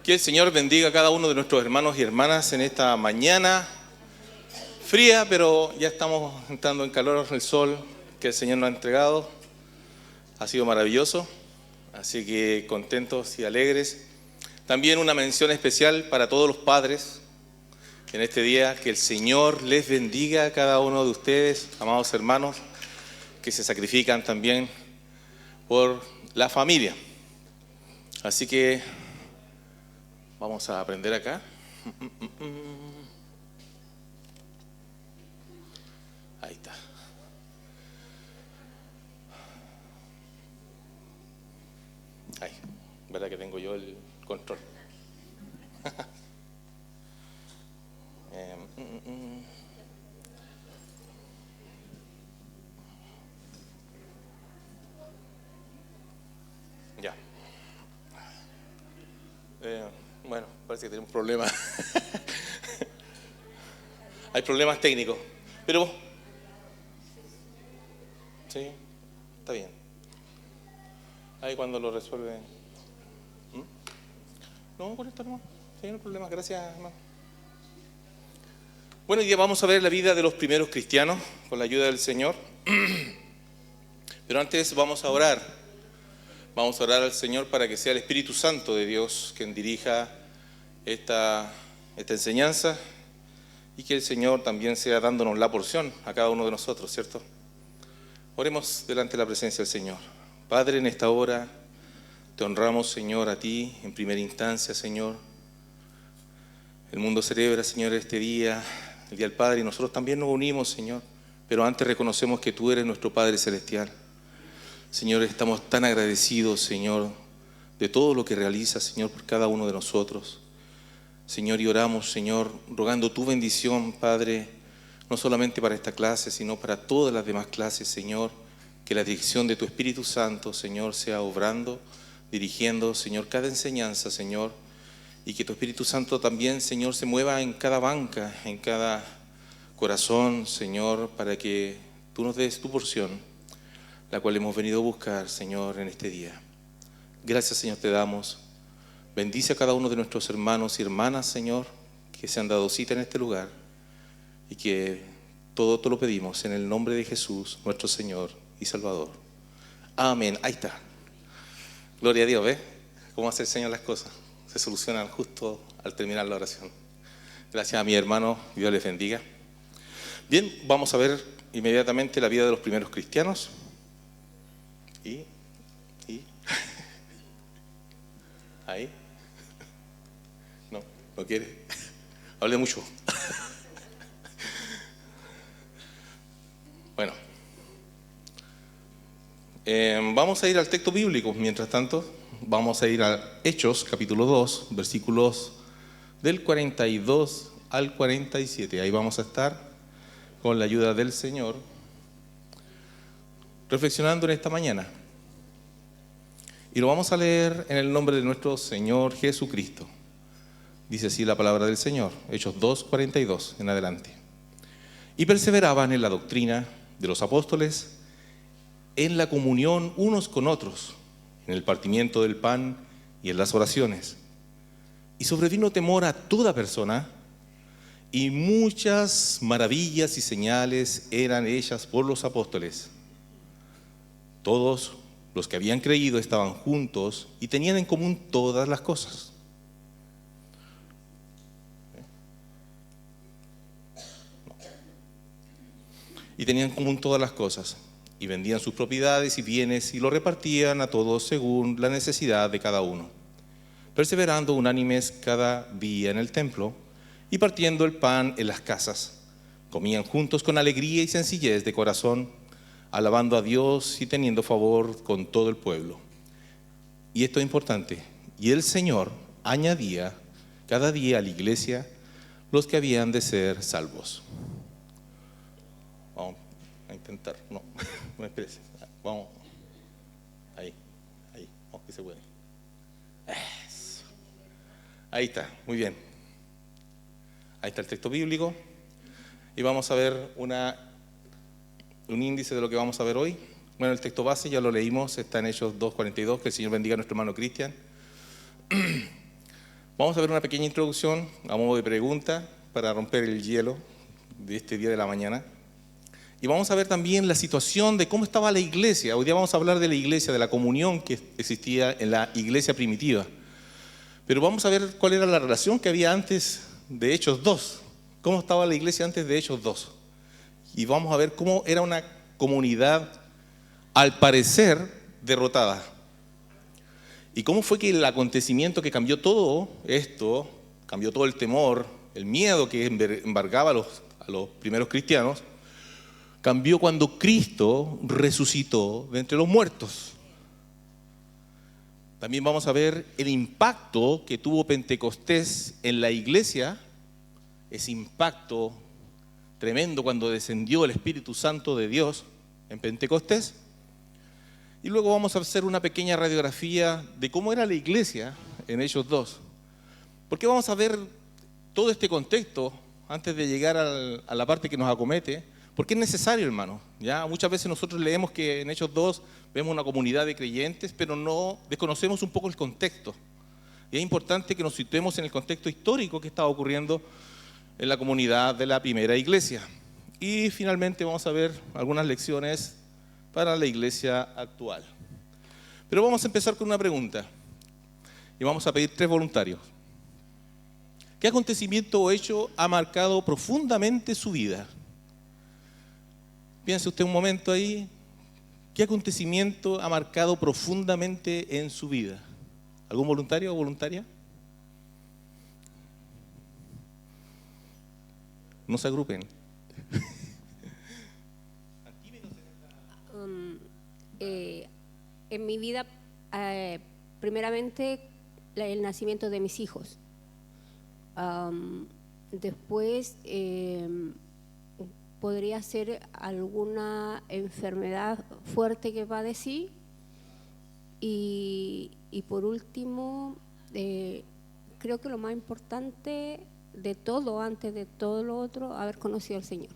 Que el Señor bendiga a cada uno de nuestros hermanos y hermanas en esta mañana fría, pero ya estamos entrando en calor, el sol que el Señor nos ha entregado. Ha sido maravilloso, así que contentos y alegres. También una mención especial para todos los padres en este día. Que el Señor les bendiga a cada uno de ustedes, amados hermanos, que se sacrifican también por la familia. Así que vamos a aprender acá. Ahí está. Ahí, ¿verdad que tengo yo el control? Ya. Bueno, parece que tenemos problemas. Hay problemas técnicos, pero sí, está bien. Ahí cuando lo resuelven. No, con esto no. Sí, no hay problema. Gracias, hermano. Bueno, hoy día vamos a ver la vida de los primeros cristianos con la ayuda del Señor. Pero antes vamos a orar. Vamos a orar al Señor para que sea el Espíritu Santo de Dios quien dirija esta enseñanza y que el Señor también sea dándonos la porción a cada uno de nosotros, ¿cierto? Oremos delante de la presencia del Señor. Padre, en esta hora te honramos, Señor, a ti en primera instancia, Señor. El mundo celebra, Señor, este día, el Día del Padre, y nosotros también nos unimos, Señor, pero antes reconocemos que tú eres nuestro Padre Celestial. Señor, estamos tan agradecidos, Señor, de todo lo que realizas, Señor, por cada uno de nosotros. Señor, y oramos, Señor, rogando tu bendición, Padre, no solamente para esta clase, sino para todas las demás clases, Señor, que la dirección de tu Espíritu Santo, Señor, sea obrando, dirigiendo, Señor, cada enseñanza, Señor, y que tu Espíritu Santo también, Señor, se mueva en cada banca, en cada corazón, Señor, para que tú nos des tu porción, la cual hemos venido a buscar, Señor, en este día. Gracias, Señor, te damos. Bendice a cada uno de nuestros hermanos y hermanas, Señor, que se han dado cita en este lugar, y que todo te lo pedimos en el nombre de Jesús, nuestro Señor y Salvador. Amén. Ahí está. Gloria a Dios, ¿ves? ¿Cómo hace el Señor las cosas? Se solucionan justo al terminar la oración. Gracias a mi hermano, Dios les bendiga. Bien, vamos a ver inmediatamente la vida de los primeros cristianos. Y ahí. No quiere. Hable mucho. Bueno. Vamos a ir al texto bíblico. Mientras tanto, vamos a ir a Hechos, capítulo 2, versículos del 42 al 47. Ahí vamos a estar con la ayuda del Señor, reflexionando en esta mañana. Y lo vamos a leer en el nombre de nuestro Señor Jesucristo. Dice así la palabra del Señor, Hechos 2, 42 en adelante. Y perseveraban en la doctrina de los apóstoles, en la comunión unos con otros, en el partimiento del pan y en las oraciones. Y sobrevino temor a toda persona, y muchas maravillas y señales eran hechas por los apóstoles. Todos los que habían creído estaban juntos y tenían en común todas las cosas. Y tenían en común todas las cosas. Y vendían sus propiedades y bienes y lo repartían a todos según la necesidad de cada uno. Perseverando unánimes cada día en el templo y partiendo el pan en las casas. Comían juntos con alegría y sencillez de corazón, alabando a Dios y teniendo favor con todo el pueblo. Y esto es importante. Y el Señor añadía cada día a la iglesia los que habían de ser salvos. Vamos a intentar. No espérese. Vamos. Ahí. Vamos que se puede. Eso. Ahí está. Muy bien. Ahí está el texto bíblico. Y vamos a ver un índice de lo que vamos a ver hoy. Bueno, el texto base ya lo leímos, está en Hechos 2:42, que el Señor bendiga a nuestro hermano Cristian. Vamos a ver una pequeña introducción a modo de pregunta para romper el hielo de este día de la mañana. Y vamos a ver también la situación de cómo estaba la iglesia. Hoy día vamos a hablar de la iglesia, de la comunión que existía en la iglesia primitiva. Pero vamos a ver cuál era la relación que había antes de Hechos 2. Cómo estaba la iglesia antes de Hechos 2. Y vamos a ver cómo era una comunidad, al parecer, derrotada. Y cómo fue que el acontecimiento que cambió todo esto, cambió todo el temor, el miedo que embargaba a los primeros cristianos, cambió cuando Cristo resucitó de entre los muertos. También vamos a ver el impacto que tuvo Pentecostés en la iglesia, ese impacto tremendo cuando descendió el Espíritu Santo de Dios en Pentecostés. Y luego vamos a hacer una pequeña radiografía de cómo era la iglesia en Hechos 2. Porque vamos a ver todo este contexto antes de llegar a la parte que nos acomete. Porque es necesario, hermano. ¿Ya? Muchas veces nosotros leemos que en Hechos 2 vemos una comunidad de creyentes, pero no desconocemos un poco el contexto. Y es importante que nos situemos en el contexto histórico que estaba ocurriendo en la comunidad de la primera iglesia. Y finalmente vamos a ver algunas lecciones para la iglesia actual. Pero vamos a empezar con una pregunta. Y vamos a pedir 3 voluntarios. ¿Qué acontecimiento o hecho ha marcado profundamente su vida? Piense usted un momento ahí, ¿qué acontecimiento ha marcado profundamente en su vida? ¿Algún voluntario o voluntaria? No se agrupen. En mi vida, primeramente, el nacimiento de mis hijos. Después, podría ser alguna enfermedad fuerte que padecí y por último, creo que lo más importante de todo, antes de todo lo otro, haber conocido al Señor.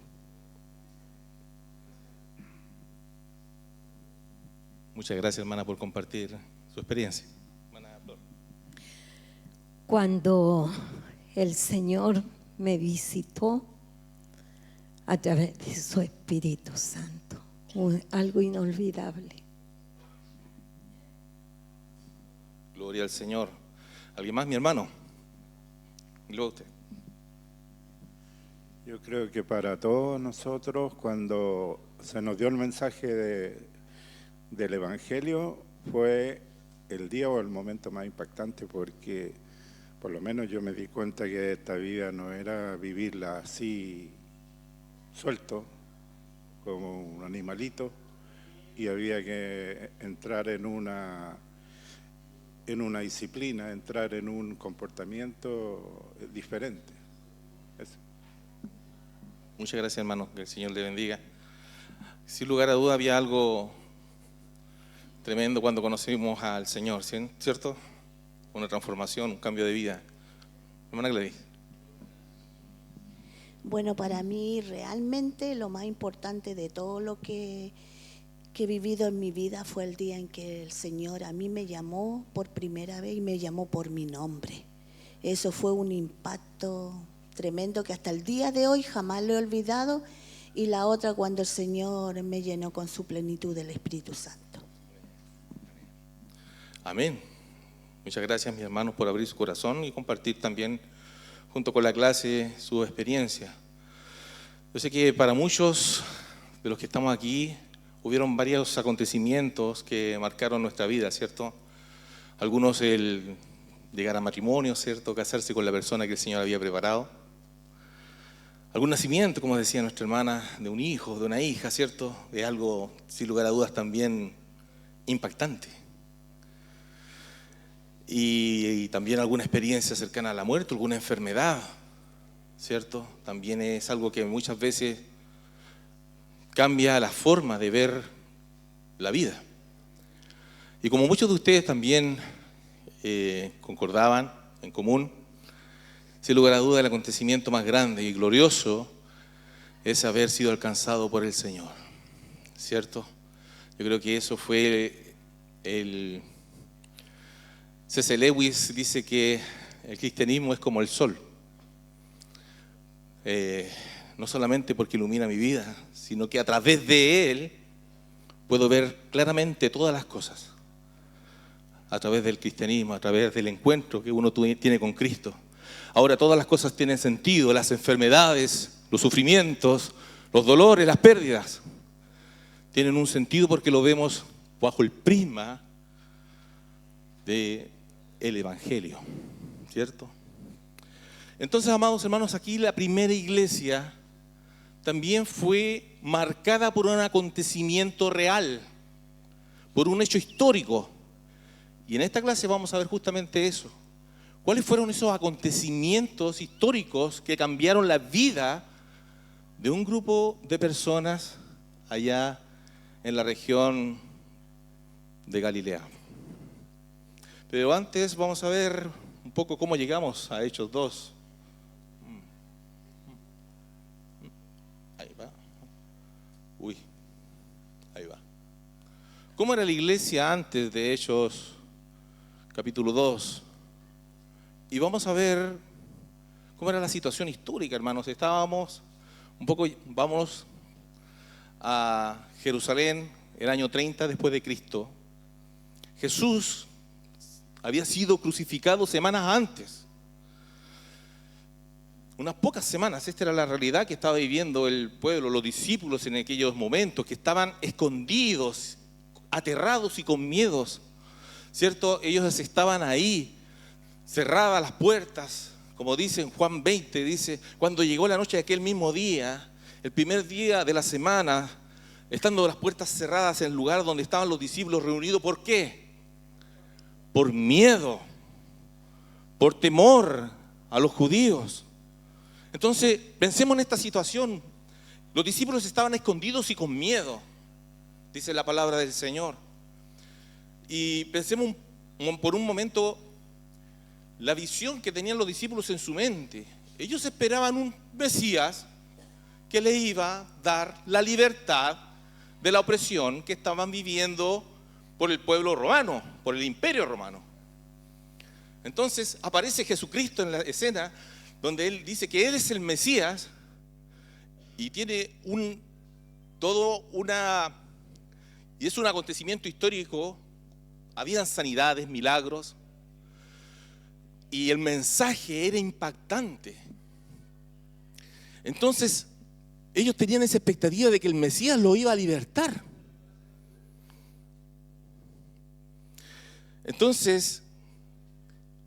Muchas gracias, hermana, por compartir su experiencia. Hermana Flor. Cuando el Señor me visitó a través de su Espíritu Santo, algo inolvidable. Gloria al Señor. ¿Alguien más, mi hermano? Y luego usted. Yo creo que para todos nosotros, cuando se nos dio el mensaje del Evangelio, fue el día o el momento más impactante, porque por lo menos yo me di cuenta que esta vida no era vivirla así suelto, como un animalito, y había que entrar en una disciplina, entrar en un comportamiento diferente. Eso. Muchas gracias, hermano, que el Señor le bendiga. Sin lugar a duda había algo tremendo cuando conocimos al Señor, ¿cierto? Una transformación, un cambio de vida. Hermana Gladys. Bueno, para mí realmente lo más importante de todo lo que he vivido en mi vida fue el día en que el Señor a mí me llamó por primera vez y me llamó por mi nombre. Eso fue un impacto tremendo que hasta el día de hoy jamás lo he olvidado. Y la otra, cuando el Señor me llenó con su plenitud del Espíritu Santo. Amén. Muchas gracias, mis hermanos, por abrir su corazón y compartir también junto con la clase su experiencia. Yo sé que para muchos de los que estamos aquí hubieron varios acontecimientos que marcaron nuestra vida, ¿cierto? Algunos el llegar a matrimonio, ¿cierto? Casarse con la persona que el Señor había preparado. Algún nacimiento, como decía nuestra hermana, de un hijo, de una hija, ¿cierto? Es algo, sin lugar a dudas, también impactante. Y también alguna experiencia cercana a la muerte, alguna enfermedad, ¿cierto? También es algo que muchas veces cambia la forma de ver la vida. Y como muchos de ustedes también concordaban en común, sin lugar a duda el acontecimiento más grande y glorioso es haber sido alcanzado por el Señor, ¿cierto? Yo creo que eso fue C.S. Lewis dice que el cristianismo es como el sol. No solamente porque ilumina mi vida, sino que a través de él puedo ver claramente todas las cosas. A través del cristianismo, a través del encuentro que uno tiene con Cristo. Ahora todas las cosas tienen sentido, las enfermedades, los sufrimientos, los dolores, las pérdidas. Tienen un sentido porque lo vemos bajo el prisma del Evangelio, ¿cierto? Entonces, amados hermanos, aquí la primera iglesia también fue marcada por un acontecimiento real, por un hecho histórico. Y en esta clase vamos a ver justamente eso. ¿Cuáles fueron esos acontecimientos históricos que cambiaron la vida de un grupo de personas allá en la región de Galilea? Pero antes vamos a ver un poco cómo llegamos a Hechos 2. Ahí va. Uy, ahí va. ¿Cómo era la iglesia antes de Hechos capítulo 2? Y vamos a ver cómo era la situación histórica, hermanos. Vamos a Jerusalén el año 30 después de Cristo. Jesús había sido crucificado semanas antes. Unas pocas semanas, esta era la realidad que estaba viviendo el pueblo, los discípulos en aquellos momentos, que estaban escondidos, aterrados y con miedos, ¿cierto? Ellos estaban ahí, cerradas las puertas, como dice en Juan 20, dice, cuando llegó la noche de aquel mismo día, el primer día de la semana, estando las puertas cerradas en el lugar donde estaban los discípulos reunidos, ¿por qué? Por miedo, por temor a los judíos. Entonces, pensemos en esta situación. Los discípulos estaban escondidos y con miedo, dice la palabra del Señor. Y pensemos por un momento la visión que tenían los discípulos en su mente. Ellos esperaban un Mesías que les iba a dar la libertad de la opresión que estaban viviendo por el pueblo romano, por el imperio romano. Entonces aparece Jesucristo en la escena donde Él dice que Él es el Mesías y tiene y es un acontecimiento histórico. Habían sanidades, milagros, y el mensaje era impactante. Entonces, ellos tenían esa expectativa de que el Mesías lo iba a libertar. Entonces,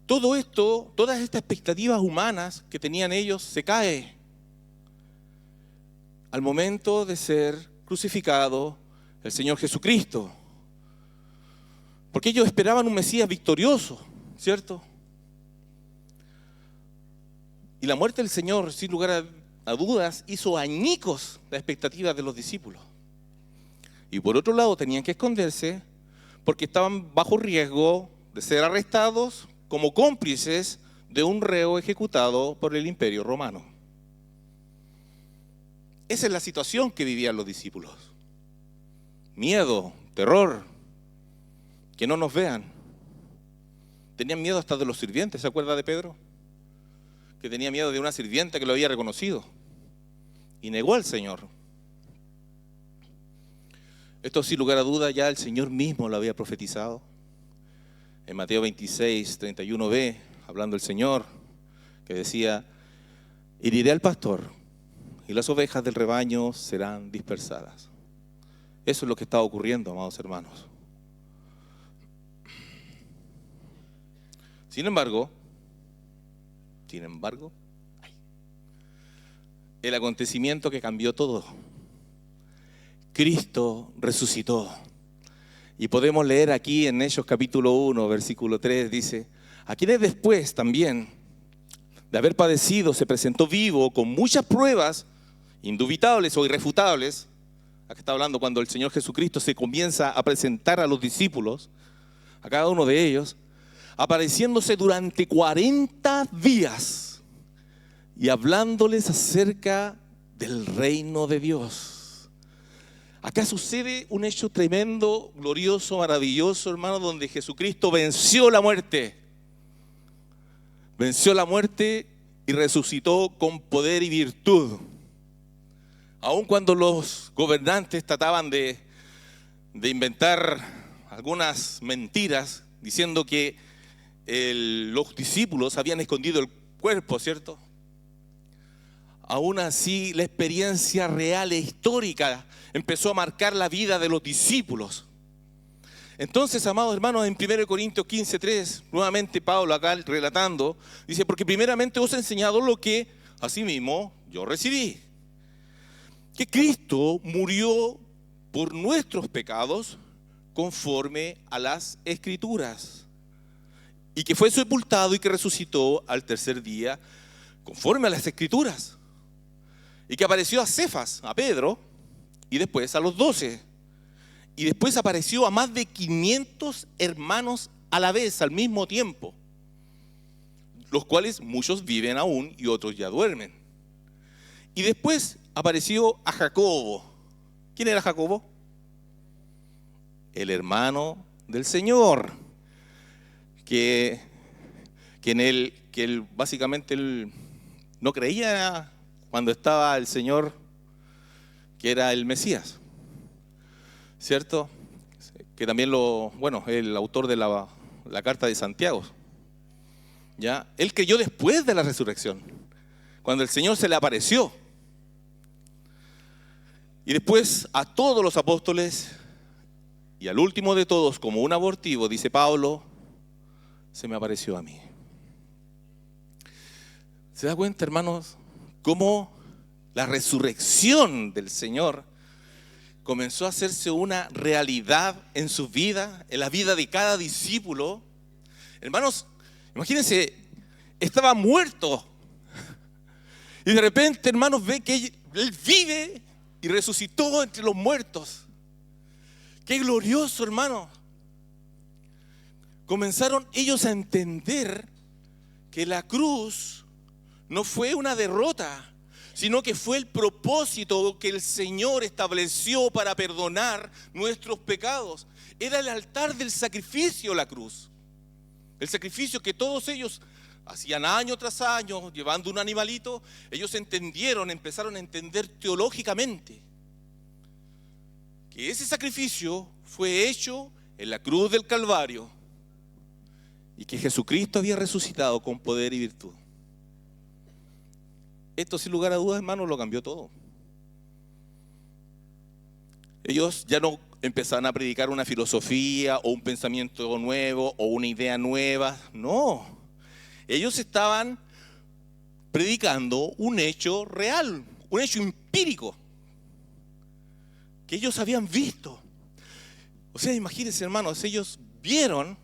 todo esto, todas estas expectativas humanas que tenían ellos, se cae al momento de ser crucificado el Señor Jesucristo. Porque ellos esperaban un Mesías victorioso, ¿cierto? Y la muerte del Señor, sin lugar a dudas, hizo añicos las expectativas de los discípulos. Y por otro lado tenían que esconderse porque estaban bajo riesgo de ser arrestados como cómplices de un reo ejecutado por el imperio romano. Esa es la situación que vivían los discípulos. Miedo, terror, que no nos vean. Tenían miedo hasta de los sirvientes, ¿se acuerda de Pedro? Que tenía miedo de una sirvienta que lo había reconocido y negó al Señor. Esto sin lugar a duda ya el Señor mismo lo había profetizado. En Mateo 26, 31b, hablando el Señor, que decía, heriré al pastor y las ovejas del rebaño serán dispersadas. Eso es lo que está ocurriendo, amados hermanos. Sin embargo, el acontecimiento que cambió todo, Cristo resucitó. Y podemos leer aquí en Hechos capítulo 1, versículo 3, dice, a quienes después también de haber padecido se presentó vivo con muchas pruebas indubitables o irrefutables. Acá está hablando cuando el Señor Jesucristo se comienza a presentar a los discípulos, a cada uno de ellos, apareciéndose durante 40 días y hablándoles acerca del reino de Dios. Acá sucede un hecho tremendo, glorioso, maravilloso, hermano, donde Jesucristo venció la muerte. venció la muerte y resucitó con poder y virtud. Aun cuando los gobernantes trataban de inventar algunas mentiras, diciendo que los discípulos habían escondido el cuerpo, ¿cierto? Aún así, la experiencia real e histórica empezó a marcar la vida de los discípulos. Entonces, amados hermanos, en 1 Corintios 15:3, nuevamente Pablo acá relatando, dice, porque primeramente os he enseñado lo que asimismo yo recibí, que Cristo murió por nuestros pecados conforme a las Escrituras, y que fue sepultado y que resucitó al tercer día conforme a las Escrituras, y que apareció a Cefas, a Pedro, y después a los 12, y después apareció a más de 500 hermanos a la vez, al mismo tiempo, los cuales muchos viven aún y otros ya duermen. Y después apareció a Jacobo. ¿Quién era Jacobo? El hermano del Señor, que él básicamente él no creía cuando estaba el Señor que era el Mesías, ¿cierto? Que también el autor de la carta de Santiago, ¿ya? Él creyó después de la resurrección, cuando el Señor se le apareció. Y después a todos los apóstoles, y al último de todos, como un abortivo, dice Pablo, se me apareció a mí. ¿Se da cuenta, hermanos, cómo la resurrección del Señor comenzó a hacerse una realidad en su vida, en la vida de cada discípulo? Hermanos, imagínense, estaba muerto y de repente, hermanos, ve que él vive y resucitó entre los muertos. ¡Qué glorioso, hermano! Comenzaron ellos a entender que la cruz no fue una derrota, sino que fue el propósito que el Señor estableció para perdonar nuestros pecados. Era el altar del sacrificio la cruz. El sacrificio que todos ellos hacían año tras año, llevando un animalito. Ellos empezaron a entender teológicamente que ese sacrificio fue hecho en la cruz del Calvario y que Jesucristo había resucitado con poder y virtud. Esto, sin lugar a dudas, hermanos, lo cambió todo. Ellos ya no empezaron a predicar una filosofía o un pensamiento nuevo o una idea nueva. No, ellos estaban predicando un hecho real, un hecho empírico que ellos habían visto. O sea, imagínense, hermanos, ellos vieron,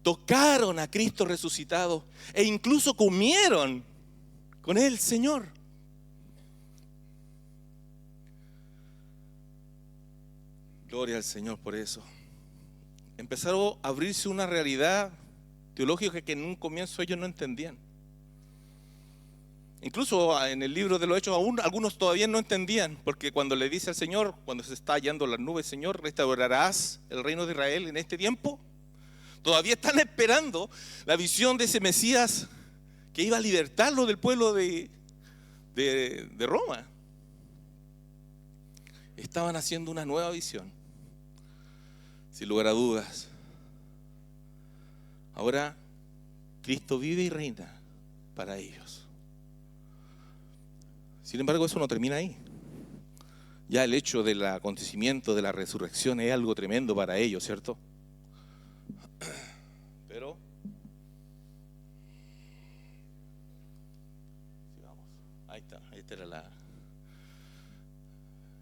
tocaron a Cristo resucitado e incluso comieron con el Señor. Gloria al Señor por eso. Empezaron a abrirse una realidad teológica que en un comienzo ellos no entendían. Incluso en el libro de los Hechos aún algunos todavía no entendían, porque cuando le dice al Señor, cuando se está hallando las nubes, Señor, ¿restaurarás el reino de Israel en este tiempo? Todavía están esperando la visión de ese Mesías que iba a libertarlo del pueblo de Roma. Estaban haciendo una nueva visión, sin lugar a dudas. Ahora Cristo vive y reina para ellos. Sin embargo, eso no termina ahí. Ya el hecho del acontecimiento de la resurrección es algo tremendo para ellos, ¿cierto? Pero esta era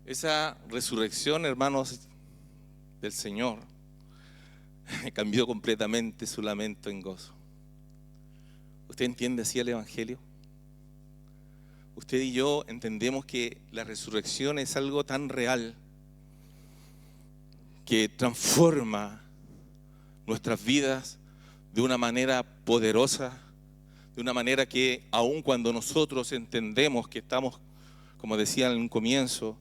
esa resurrección, hermanos, del Señor cambió completamente su lamento en gozo. ¿Usted entiende así el Evangelio? Usted y yo entendemos que la resurrección es algo tan real que transforma nuestras vidas de una manera poderosa, de una manera que aun cuando nosotros entendemos que estamos, como decía en un comienzo,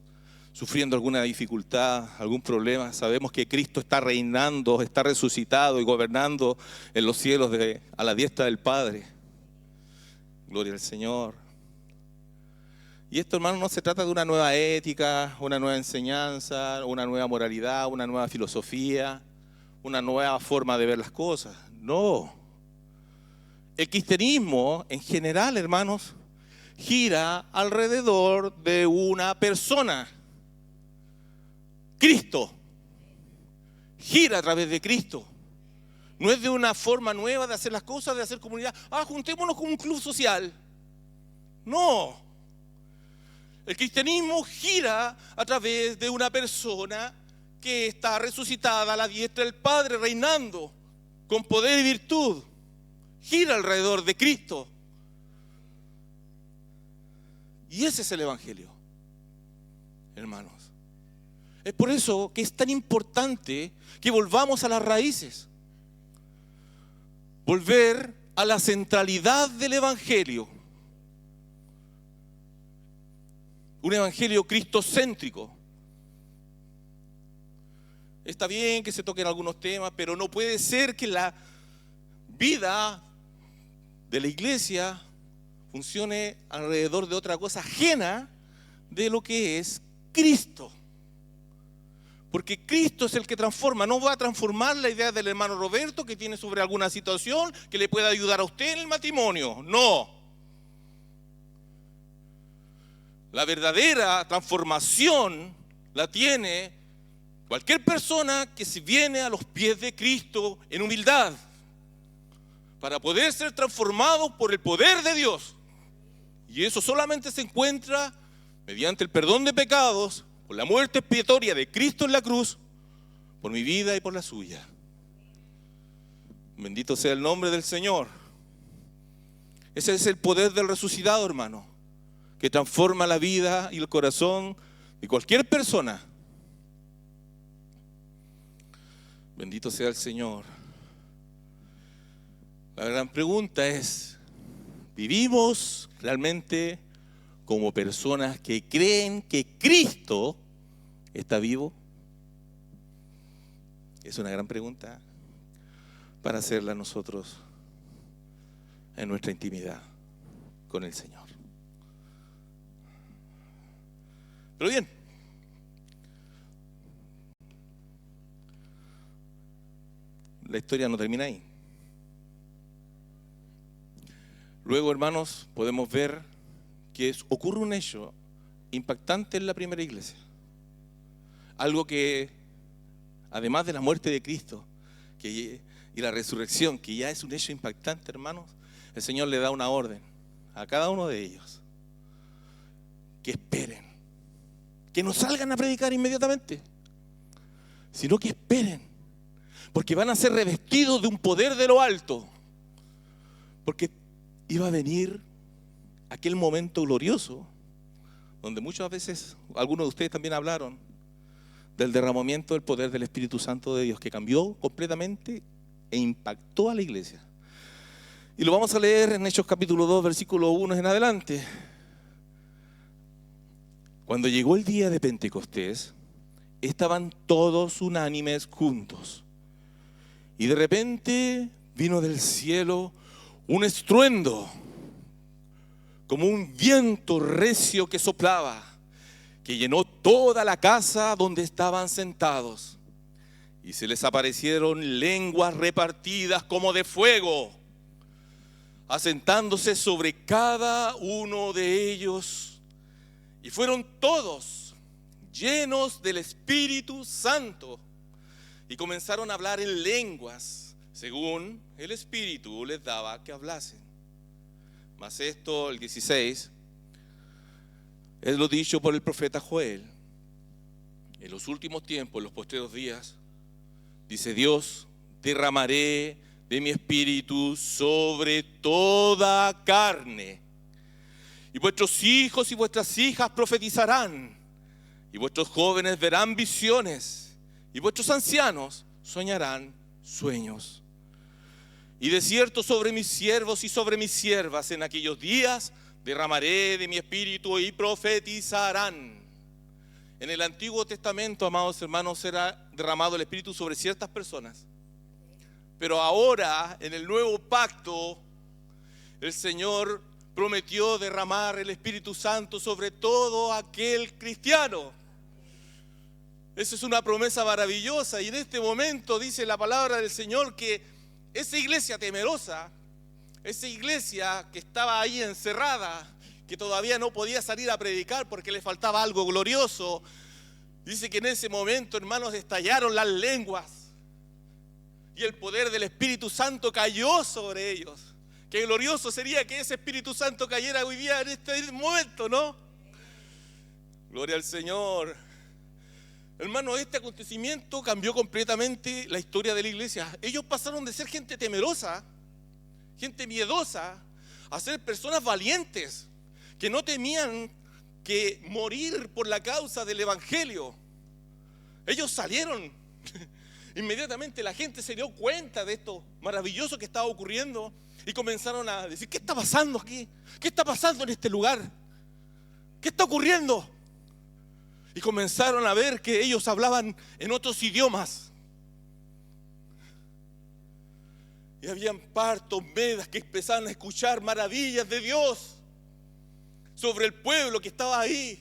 sufriendo alguna dificultad, algún problema, sabemos que Cristo está reinando, está resucitado y gobernando en los cielos a la diestra del Padre. Gloria al Señor. Y esto, hermano, no se trata de una nueva ética, una nueva enseñanza, una nueva moralidad, una nueva filosofía, una nueva forma de ver las cosas. No. El cristianismo, en general, hermanos, gira alrededor de una persona. Cristo. Gira a través de Cristo. No es de una forma nueva de hacer las cosas, de hacer comunidad. Juntémonos con un club social. No. El cristianismo gira a través de una persona que está resucitada a la diestra del Padre, reinando con poder y virtud. Gira alrededor de Cristo. Y ese es el Evangelio, hermanos. Es por eso que es tan importante que volvamos a las raíces. Volver a la centralidad del Evangelio. Un evangelio cristocéntrico. Está bien que se toquen algunos temas, pero no puede ser que la vida de la iglesia funcione alrededor de otra cosa ajena de lo que es Cristo. Porque Cristo es el que transforma. No va a transformar la idea del hermano Roberto que tiene sobre alguna situación que le pueda ayudar a usted en el matrimonio. No. La verdadera transformación la tiene cualquier persona que se viene a los pies de Cristo en humildad para poder ser transformado por el poder de Dios. Y eso solamente se encuentra mediante el perdón de pecados, por la muerte expiatoria de Cristo en la cruz, por mi vida y por la suya. Bendito sea el nombre del Señor. Ese es el poder del resucitado, hermano, que transforma la vida y el corazón de cualquier persona. Bendito sea el Señor. La gran pregunta es, ¿vivimos realmente como personas que creen que Cristo está vivo? Es una gran pregunta para hacerla nosotros en nuestra intimidad con el Señor. Pero bien, la historia no termina ahí. Luego, hermanos, podemos ver que ocurre un hecho impactante en la primera iglesia. Algo que, además de la muerte de Cristo y la resurrección, que ya es un hecho impactante, hermanos, el Señor le da una orden a cada uno de ellos. Que esperen. Que no salgan a predicar inmediatamente, sino que esperen. Porque van a ser revestidos de un poder de lo alto. Porque iba a venir aquel momento glorioso, donde muchas veces, algunos de ustedes también hablaron, del derramamiento del poder del Espíritu Santo de Dios, que cambió completamente e impactó a la iglesia. Y lo vamos a leer en Hechos capítulo 2, versículo 1 en adelante. Cuando llegó el día de Pentecostés, estaban todos unánimes juntos. Y de repente vino del cielo un estruendo, como un viento recio que soplaba, que llenó toda la casa donde estaban sentados. Y se les aparecieron lenguas repartidas como de fuego, asentándose sobre cada uno de ellos. Y fueron todos llenos del Espíritu Santo y comenzaron a hablar en lenguas, según el Espíritu les daba que hablasen. Mas esto, el 16, es lo dicho por el profeta Joel. En los últimos tiempos, en los postreros días, dice Dios, derramaré de mi Espíritu sobre toda carne. Y vuestros hijos y vuestras hijas profetizarán, y vuestros jóvenes verán visiones, y vuestros ancianos soñarán sueños. Y de cierto sobre mis siervos y sobre mis siervas en aquellos días derramaré de mi espíritu y profetizarán. En el Antiguo Testamento, amados hermanos, era derramado el Espíritu sobre ciertas personas. Pero ahora, en el nuevo pacto, el Señor prometió derramar el Espíritu Santo sobre todo aquel cristiano. Esa es una promesa maravillosa, y en este momento dice la palabra del Señor que esa iglesia temerosa, esa iglesia que estaba ahí encerrada, que todavía no podía salir a predicar porque le faltaba algo glorioso, dice que en ese momento, hermanos, estallaron las lenguas y el poder del Espíritu Santo cayó sobre ellos. Qué glorioso sería que ese Espíritu Santo cayera hoy día en este momento, ¿no? Gloria al Señor. Hermano, este acontecimiento cambió completamente la historia de la iglesia. Ellos pasaron de ser gente temerosa, gente miedosa, a ser personas valientes, que no temían que morir por la causa del Evangelio. Ellos salieron. Inmediatamente la gente se dio cuenta de esto maravilloso que estaba ocurriendo y comenzaron a decir: ¿qué está pasando aquí? ¿Qué está pasando en este lugar? ¿Qué está ocurriendo? Y comenzaron a ver que ellos hablaban en otros idiomas. Y habían partos, medas que empezaban a escuchar maravillas de Dios sobre el pueblo que estaba ahí,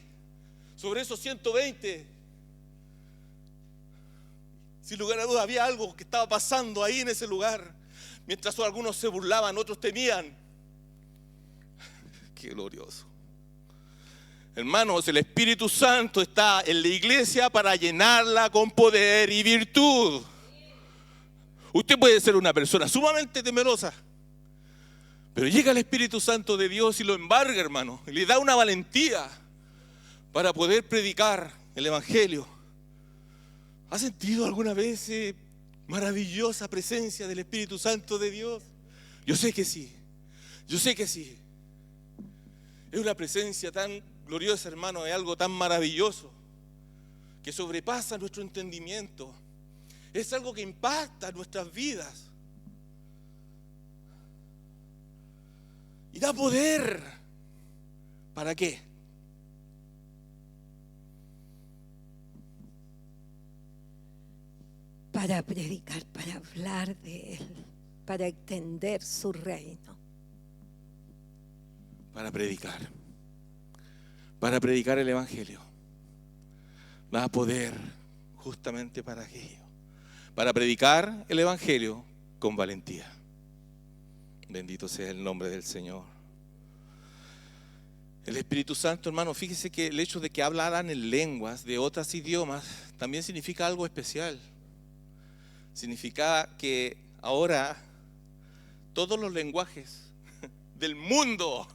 sobre esos 120. Sin lugar a dudas había algo que estaba pasando ahí en ese lugar. Mientras algunos se burlaban, otros temían. Qué glorioso. Hermanos, el Espíritu Santo está en la iglesia para llenarla con poder y virtud. Usted puede ser una persona sumamente temerosa, pero llega el Espíritu Santo de Dios y lo embarga, hermano, y le da una valentía para poder predicar el Evangelio. ¿Ha sentido alguna vez maravillosa presencia del Espíritu Santo de Dios? Yo sé que sí, yo sé que sí. Es una presencia tan gloriosa, hermano, es algo tan maravilloso que sobrepasa nuestro entendimiento. Es algo que impacta nuestras vidas y da poder. ¿Para qué? Para predicar, para hablar de Él, para extender su reino. Para predicar el Evangelio. Va a poder justamente para aquello, para predicar el Evangelio con valentía. Bendito sea el nombre del Señor. El Espíritu Santo, hermano, fíjese que el hecho de que hablaran en lenguas de otros idiomas también significa algo especial. Significa que ahora todos los lenguajes del mundo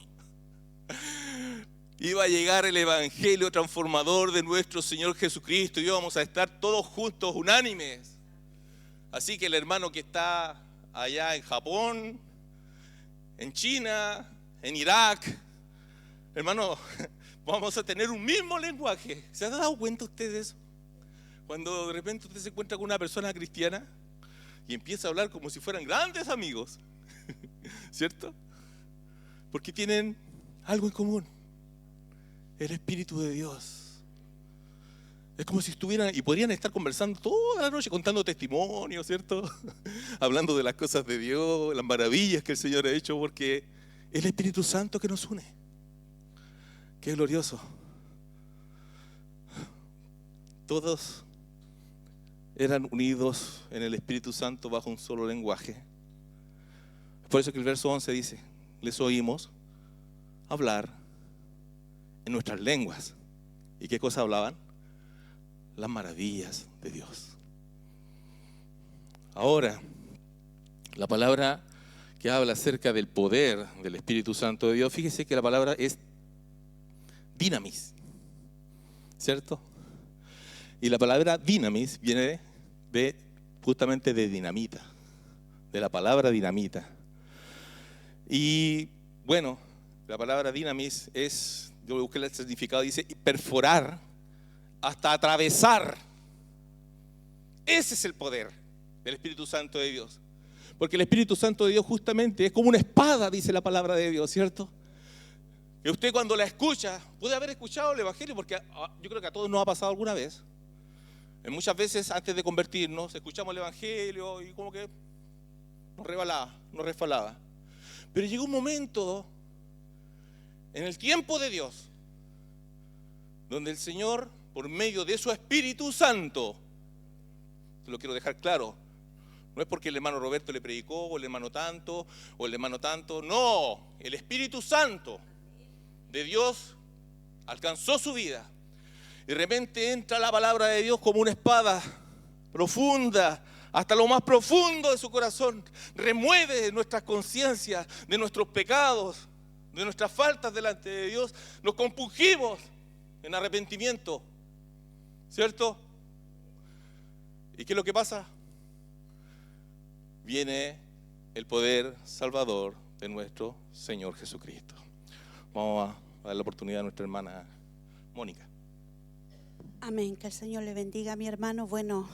iba a llegar el Evangelio transformador de nuestro Señor Jesucristo y íbamos a estar todos juntos, unánimes. Así que el hermano que está allá en Japón, en China, en Irak, hermano, vamos a tener un mismo lenguaje. ¿Se han dado cuenta ustedes de eso? Cuando de repente usted se encuentra con una persona cristiana y empieza a hablar como si fueran grandes amigos, ¿cierto? Porque tienen algo en común: el Espíritu de Dios. Es como si estuvieran y podrían estar conversando toda la noche, contando testimonios, ¿cierto? Hablando de las cosas de Dios, las maravillas que el Señor ha hecho, porque es el Espíritu Santo que nos une. Qué glorioso. Todos eran unidos en el Espíritu Santo bajo un solo lenguaje. Por eso que el verso 11 dice: les oímos hablar en nuestras lenguas. ¿Y qué cosa hablaban? Las maravillas de Dios. Ahora, la palabra que habla acerca del poder del Espíritu Santo de Dios, fíjese que la palabra es dinamis, ¿cierto? Y la palabra dinamis viene justamente de dinamita, de la palabra dinamita. Y bueno, la palabra dinamis es, yo busqué el significado, dice perforar hasta atravesar. Ese es el poder del Espíritu Santo de Dios. Porque el Espíritu Santo de Dios justamente es como una espada, dice la palabra de Dios, ¿cierto? Que usted cuando la escucha, puede haber escuchado el Evangelio, porque yo creo que a todos nos ha pasado alguna vez. Muchas veces antes de convertirnos escuchamos el Evangelio y como que nos resbalaba. Pero llegó un momento en el tiempo de Dios, donde el Señor, por medio de su Espíritu Santo, te lo quiero dejar claro, no es porque el hermano Roberto le predicó, o el hermano tanto, no, el Espíritu Santo de Dios alcanzó su vida. Y de repente entra la palabra de Dios como una espada profunda, hasta lo más profundo de su corazón. Remueve nuestras conciencias de nuestros pecados, de nuestras faltas delante de Dios. Nos compungimos en arrepentimiento, ¿cierto? ¿Y qué es lo que pasa? Viene el poder salvador de nuestro Señor Jesucristo. Vamos a dar la oportunidad a nuestra hermana Mónica. Amén, que el Señor le bendiga a mi hermano. Bueno,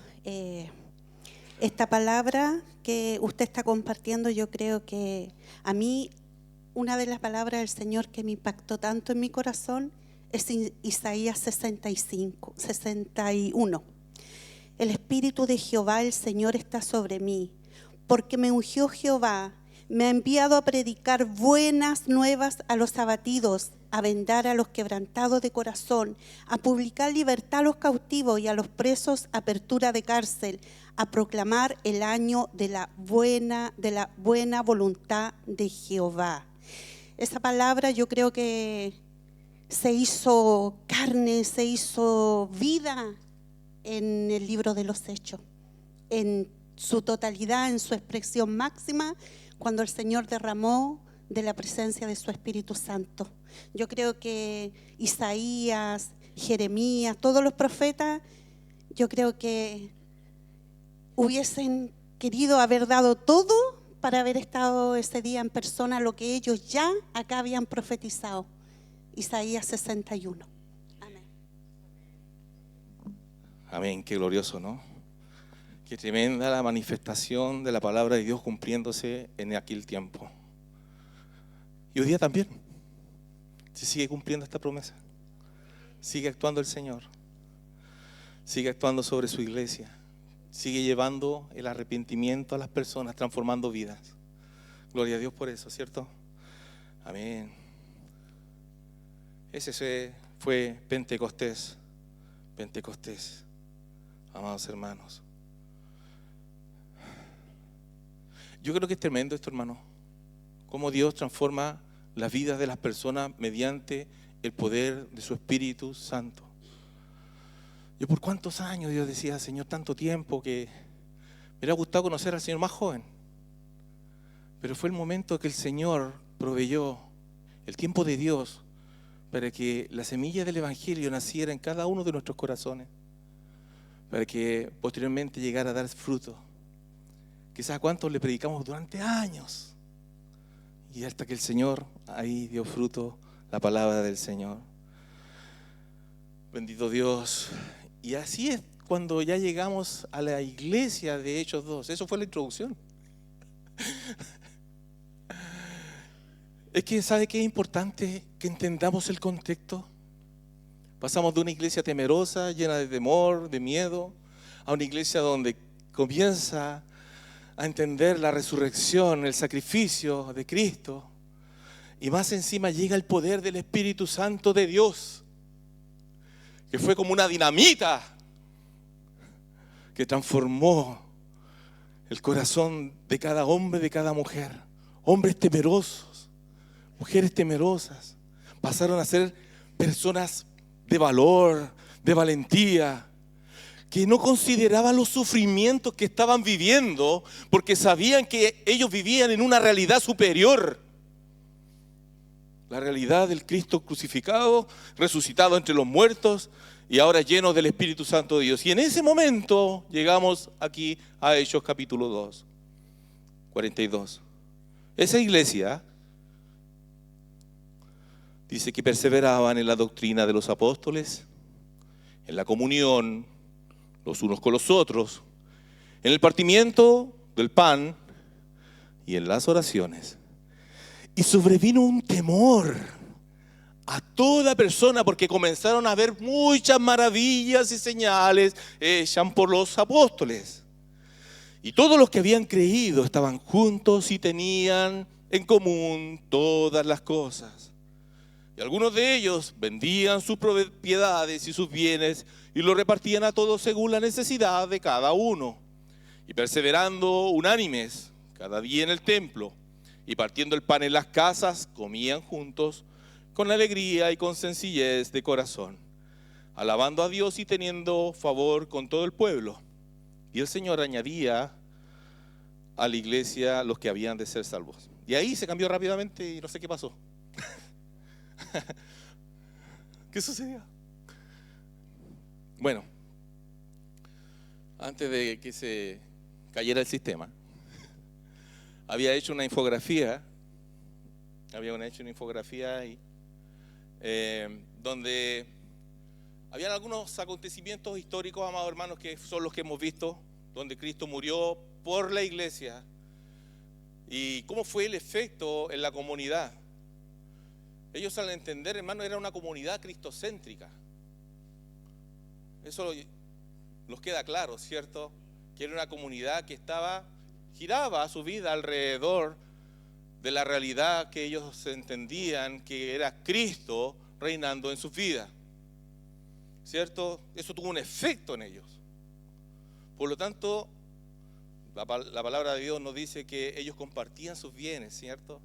esta palabra que usted está compartiendo, yo creo que a mí una de las palabras del Señor que me impactó tanto en mi corazón es Isaías 61. El Espíritu de Jehová, el Señor, está sobre mí, porque me ungió Jehová, me ha enviado a predicar buenas nuevas a los abatidos, a vendar a los quebrantados de corazón, a publicar libertad a los cautivos y a los presos apertura de cárcel, a proclamar el año de la buena voluntad de Jehová. Esa palabra yo creo que se hizo carne, se hizo vida en el libro de los Hechos, en su totalidad, en su expresión máxima, cuando el Señor derramó de la presencia de su Espíritu Santo. Yo creo que Isaías, Jeremías, todos los profetas, yo creo que hubiesen querido haber dado todo para haber estado ese día en persona, lo que ellos ya acá habían profetizado. Isaías 61. Amén. Amén, qué glorioso, ¿no? Qué tremenda la manifestación de la palabra de Dios cumpliéndose en aquel tiempo. Y hoy día también se sigue cumpliendo esta promesa. Sigue actuando el Señor. Sigue actuando sobre su iglesia. Sigue llevando el arrepentimiento a las personas, transformando vidas. Gloria a Dios por eso, ¿cierto? Amén. Ese fue Pentecostés. Pentecostés, amados hermanos. Yo creo que es tremendo esto, hermano. Cómo Dios transforma las vidas de las personas mediante el poder de su Espíritu Santo. Yo por cuántos años Dios decía, Señor, tanto tiempo que me hubiera gustado conocer al Señor más joven. Pero fue el momento que el Señor proveyó el tiempo de Dios para que la semilla del Evangelio naciera en cada uno de nuestros corazones, para que posteriormente llegara a dar fruto. Quizás a cuántos le predicamos durante años y hasta que el Señor ahí dio fruto la palabra del Señor. Bendito Dios. Y así es cuando ya llegamos a la iglesia de Hechos 2. Eso fue la introducción. Es que, ¿sabe qué es importante? Que entendamos el contexto. Pasamos de una iglesia temerosa, llena de temor, de miedo, a una iglesia donde comienza a entender la resurrección, el sacrificio de Cristo. Y más encima llega el poder del Espíritu Santo de Dios, que fue como una dinamita que transformó el corazón de cada hombre, de cada mujer. Hombres temerosos, mujeres temerosas, pasaron a ser personas de valor, de valentía, que no consideraban los sufrimientos que estaban viviendo porque sabían que ellos vivían en una realidad superior. La realidad del Cristo crucificado, resucitado entre los muertos y ahora lleno del Espíritu Santo de Dios. Y en ese momento llegamos aquí a Hechos capítulo 2, 42. Esa iglesia dice que perseveraban en la doctrina de los apóstoles, en la comunión los unos con los otros, en el partimiento del pan y en las oraciones. Y sobrevino un temor a toda persona porque comenzaron a ver muchas maravillas y señales hechas por los apóstoles. Y todos los que habían creído estaban juntos y tenían en común todas las cosas. Y algunos de ellos vendían sus propiedades y sus bienes y lo repartían a todos según la necesidad de cada uno. Y perseverando unánimes cada día en el templo y partiendo el pan en las casas, comían juntos con alegría y con sencillez de corazón, alabando a Dios y teniendo favor con todo el pueblo. Y el Señor añadía a la iglesia los que habían de ser salvos. Y ahí se cambió rápidamente y no sé qué pasó. ¿Qué sucedió? Bueno, antes de que se cayera el sistema, había hecho una infografía ahí, donde habían algunos acontecimientos históricos, amados hermanos, que son los que hemos visto, donde Cristo murió por la iglesia y cómo fue el efecto en la comunidad. Ellos, al entender, hermano, era una comunidad cristocéntrica. Eso los queda claro, ¿cierto? Que era una comunidad que giraba su vida alrededor de la realidad que ellos entendían que era Cristo reinando en sus vidas, ¿cierto? Eso tuvo un efecto en ellos. Por lo tanto, la palabra de Dios nos dice que ellos compartían sus bienes, ¿cierto?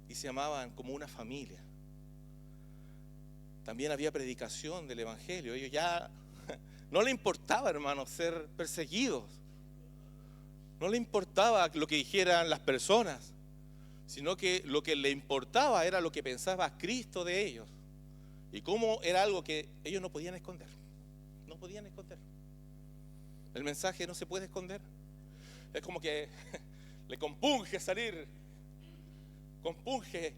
Y se amaban como una familia. También había predicación del Evangelio. Ellos ya no les importaba, hermanos, ser perseguidos. No les importaba lo que dijeran las personas, sino que lo que le importaba era lo que pensaba Cristo de ellos. Y cómo era algo que ellos no podían esconder. No podían esconder. El mensaje no se puede esconder. Es como que le compunge salir, compunge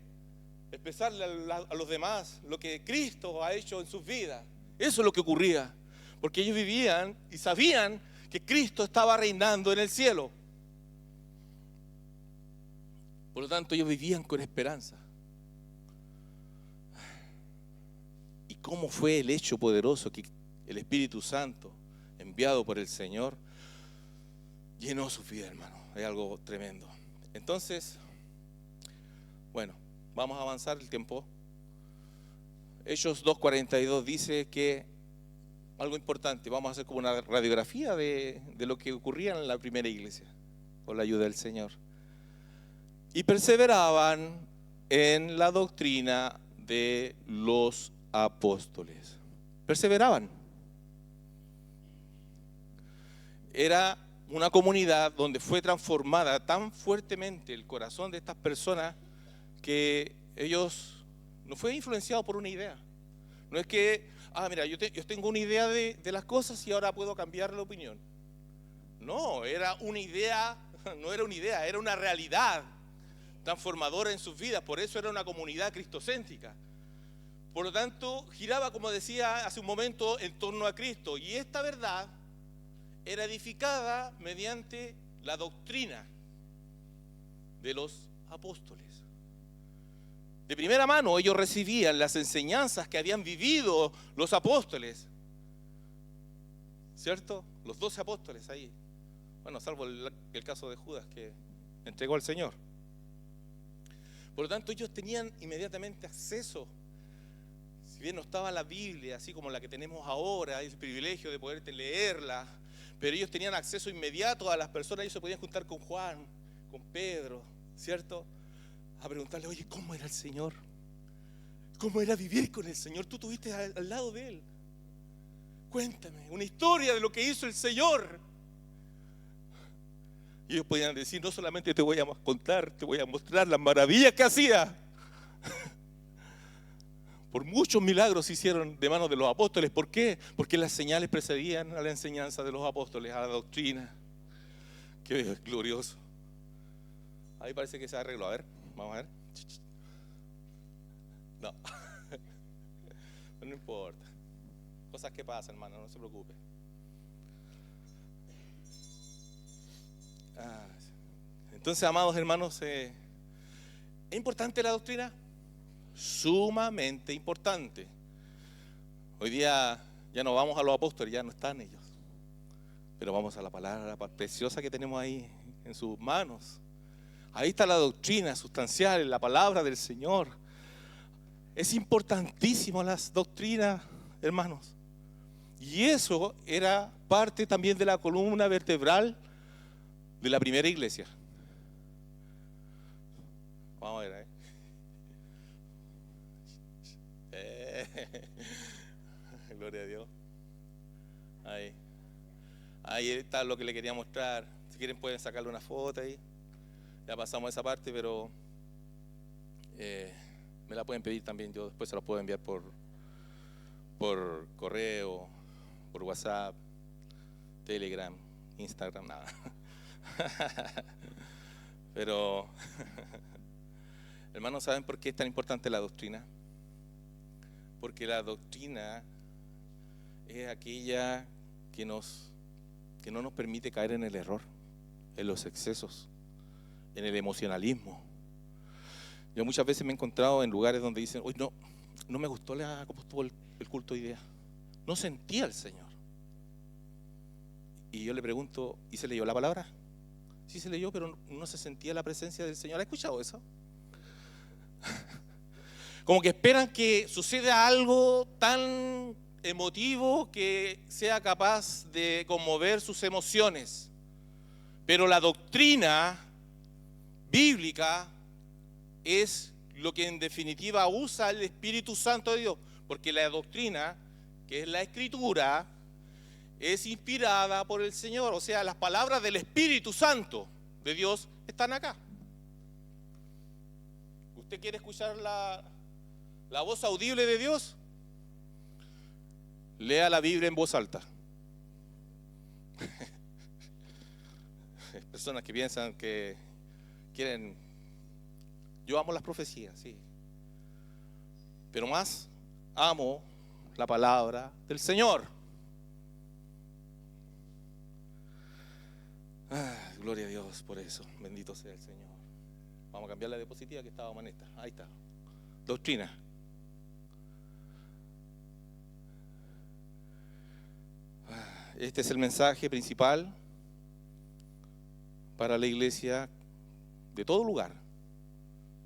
expresarle a los demás lo que Cristo ha hecho en sus vidas. Eso es lo que ocurría, porque ellos vivían y sabían que Cristo estaba reinando en el cielo. Por lo tanto, ellos vivían con esperanza. ¿Y cómo fue el hecho poderoso que el Espíritu Santo, enviado por el Señor, llenó su vida, hermano? Es algo tremendo. Entonces, bueno, vamos a avanzar el tiempo. Hechos 2:42 dice que algo importante, vamos a hacer como una radiografía de lo que ocurría en la primera iglesia, con la ayuda del Señor. Y perseveraban en la doctrina de los apóstoles. Perseveraban. Era una comunidad donde fue transformada tan fuertemente el corazón de estas personas que ellos no fue influenciado por una idea. No es que, mira, yo tengo una idea de las cosas y ahora puedo cambiar la opinión. No, era una idea, no era una idea, era una realidad transformadora en sus vidas. Por eso era una comunidad cristocéntrica. Por lo tanto, giraba, como decía hace un momento, en torno a Cristo. Y esta verdad era edificada mediante la doctrina de los apóstoles. De primera mano ellos recibían las enseñanzas que habían vivido los apóstoles, ¿cierto? Los 12 apóstoles ahí. Bueno, salvo el caso de Judas, que entregó al Señor. Por lo tanto, ellos tenían inmediatamente acceso. Si bien no estaba la Biblia, así como la que tenemos ahora, el privilegio de poder leerla, pero ellos tenían acceso inmediato a las personas. Ellos se podían juntar con Juan, con Pedro, ¿cierto? A preguntarle, oye, ¿cómo era el Señor? ¿Cómo era vivir con el Señor? Tú estuviste al lado de Él. Cuéntame una historia de lo que hizo el Señor. Y ellos podían decir, no solamente te voy a contar, te voy a mostrar las maravillas que hacía. Por muchos milagros se hicieron de manos de los apóstoles. ¿Por qué? Porque las señales precedían a la enseñanza de los apóstoles, a la doctrina. Qué glorioso. Ahí parece que se arregló. A ver, vamos a ver. No. No importa. Cosas que pasan, hermano, no se preocupe. Entonces, amados hermanos, ¿es importante la doctrina? Sumamente importante. Hoy día ya no vamos a los apóstoles, ya no están ellos, pero vamos a la palabra preciosa que tenemos ahí en sus manos. Ahí está la doctrina sustancial, la palabra del Señor. Es importantísimo las doctrinas, hermanos. Y eso era parte también de la columna vertebral de la primera iglesia. Vamos a ver, Gloria a Dios. Ahí está lo que le quería mostrar. Si quieren pueden sacarle una foto ahí. Ya pasamos esa parte, pero me la pueden pedir también. Yo después se la puedo enviar por correo, por WhatsApp, Telegram, Instagram, nada. Pero, hermanos, ¿saben por qué es tan importante la doctrina? Porque la doctrina es aquella que no nos permite caer en el error, en los excesos, en el emocionalismo. Yo muchas veces me he encontrado en lugares donde dicen, hoy no me gustó cómo estuvo el culto hoy día. No sentía al Señor. Y yo le pregunto, ¿y se leyó la palabra? Sí se leyó, pero no se sentía la presencia del Señor. ¿Has escuchado eso? Como que esperan que suceda algo tan emotivo que sea capaz de conmover sus emociones. Pero la doctrina bíblica es lo que en definitiva usa el Espíritu Santo de Dios, porque la doctrina, que es la Escritura, es inspirada por el Señor, o sea, las palabras del Espíritu Santo de Dios están acá. ¿Usted quiere escuchar la voz audible de Dios? Lea la Biblia en voz alta. Hay personas que piensan que quieren... Yo amo las profecías, sí. Pero más amo la palabra del Señor. Gloria a Dios por eso. Bendito sea el Señor. Vamos a cambiar la diapositiva que estaba mal esta. Ahí está. Doctrina. Este es el mensaje principal para la iglesia de todo lugar.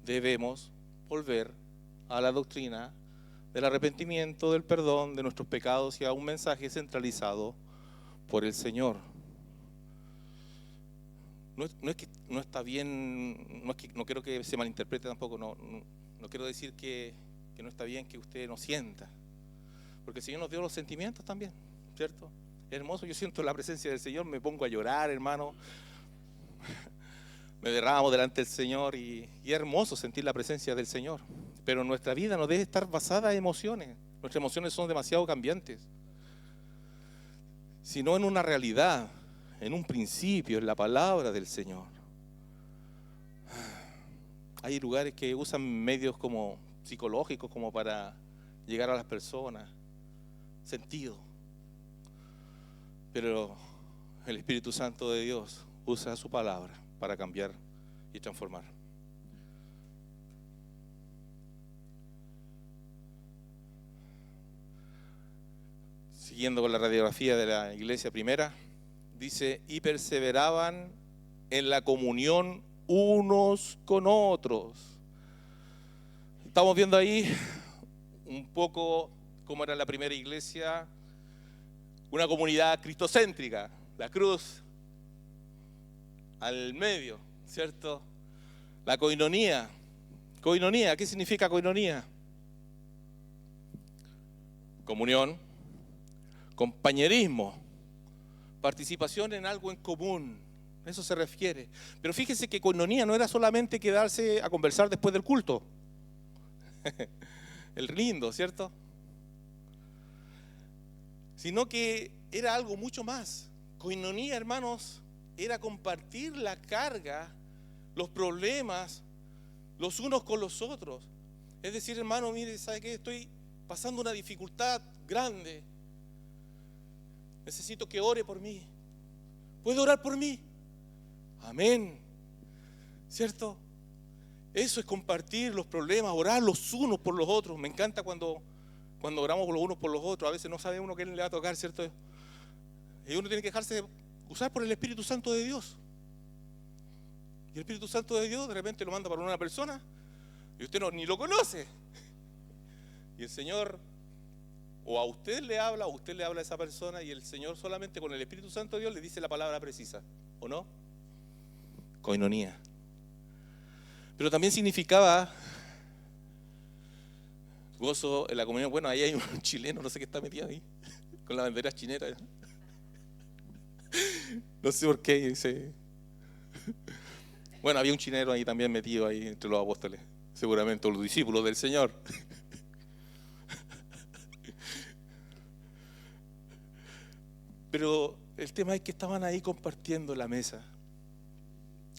Debemos volver a la doctrina del arrepentimiento, del perdón de nuestros pecados y a un mensaje centralizado por el Señor. No es que no está bien, no quiero que se malinterprete tampoco, no quiero decir que no está bien que usted no sienta, porque el Señor nos dio los sentimientos también, ¿cierto? Es hermoso, yo siento la presencia del Señor, me pongo a llorar, hermano, me derramo delante del Señor y es hermoso sentir la presencia del Señor, pero nuestra vida no debe estar basada en emociones, nuestras emociones son demasiado cambiantes, sino en una realidad, en un principio, en la palabra del Señor. Hay lugares que usan medios como psicológicos como para llegar a las personas, sentido. Pero el Espíritu Santo de Dios usa su palabra para cambiar y transformar. Siguiendo con la radiografía de la iglesia primera, dice, y perseveraban en la comunión unos con otros. Estamos viendo ahí un poco cómo era la primera iglesia, una comunidad cristocéntrica, la cruz al medio, ¿cierto? La coinonía. Coinonía, ¿qué significa coinonía? Comunión, compañerismo, participación en algo en común, eso se refiere. Pero fíjese que coinonía no era solamente quedarse a conversar después del culto. El lindo, ¿cierto? Sino que era algo mucho más. Coinonía, hermanos, era compartir la carga, los problemas, los unos con los otros. Es decir, hermano, mire, ¿sabe qué? Estoy pasando una dificultad grande. Necesito que ore por mí. ¿Puede orar por mí? Amén. ¿Cierto? Eso es compartir los problemas, orar los unos por los otros. Me encanta cuando oramos los unos por los otros. A veces no sabe uno qué le va a tocar, ¿cierto? Y uno tiene que dejarse usar por el Espíritu Santo de Dios. Y el Espíritu Santo de Dios de repente lo manda para una persona y usted ni lo conoce. Y el Señor, o a usted le habla, o usted le habla a esa persona, y el Señor solamente con el Espíritu Santo de Dios le dice la palabra precisa, ¿o no? Koinonía. Pero también significaba gozo en la comunión. Bueno, ahí hay un chileno, no sé qué está metido ahí, con la bandera chinera. No sé por qué dice. Bueno, había un chinero ahí también metido ahí entre los apóstoles, seguramente los discípulos del Señor. Pero el tema es que estaban ahí compartiendo la mesa.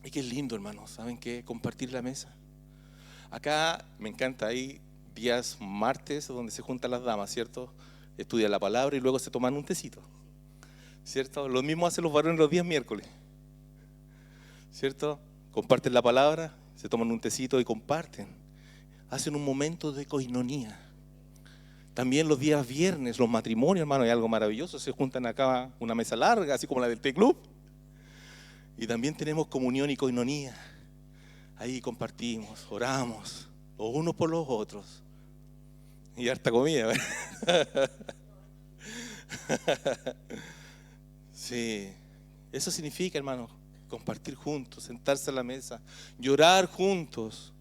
Y qué lindo, hermanos, ¿saben qué? Compartir la mesa. Acá me encanta, hay días martes donde se juntan las damas, ¿cierto? Estudian la palabra y luego se toman un tecito, ¿cierto? Lo mismo hacen los varones los días miércoles, ¿cierto? Comparten la palabra, se toman un tecito y comparten. Hacen un momento de koinonía. También los días viernes, los matrimonios, hermano, hay algo maravilloso. Se juntan acá una mesa larga, así como la del T-Club. Y también tenemos comunión y koinonía. Ahí compartimos, oramos, los unos por los otros. Y harta comida, ¿verdad? Sí, eso significa, hermano, compartir juntos, sentarse a la mesa, llorar juntos.